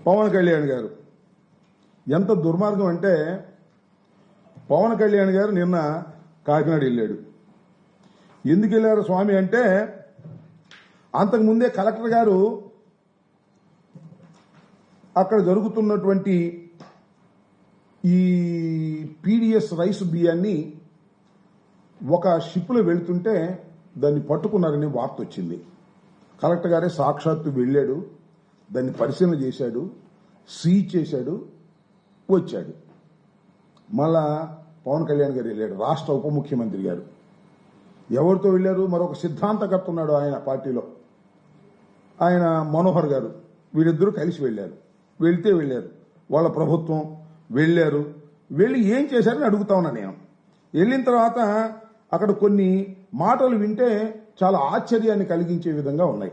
పవన్ కళ్యాణ్ గారు ఎంత దుర్మార్గం అంటే, పవన్ కళ్యాణ్ గారు నిన్న కాకినాడ వెళ్ళాడు. ఎందుకు వెళ్ళారు స్వామి అంటే, అంతకుముందే కలెక్టర్ గారు అక్కడ జరుగుతున్నటువంటి ఈ పీడిఎస్ రైస్ బియ్యాన్ని ఒక షిప్లో వెళుతుంటే దాన్ని పట్టుకున్నారని వార్త వచ్చింది. కలెక్టర్ గారే సాక్షాత్తు వెళ్ళాడు, దాన్ని పరిశీలన చేశాడు, సీజ్ చేశాడు, వచ్చాడు. మళ్ళా పవన్ కళ్యాణ్ గారు వెళ్ళాడు, రాష్ట్ర ఉప ముఖ్యమంత్రి గారు. ఎవరితో వెళ్ళారు? మరొక సిద్ధాంతకర్త ఉన్నాడు ఆయన పార్టీలో, ఆయన మనోహర్ గారు. వీరిద్దరూ కలిసి వెళ్ళారు. వెళ్ళారు వాళ్ళ ప్రభుత్వం వెళ్ళారు. వెళ్ళి ఏం చేశారని అడుగుతా ఉన్నా నేను. వెళ్ళిన తర్వాత అక్కడ కొన్ని మాటలు వింటే చాలా ఆశ్చర్యాన్ని కలిగించే విధంగా ఉన్నాయి.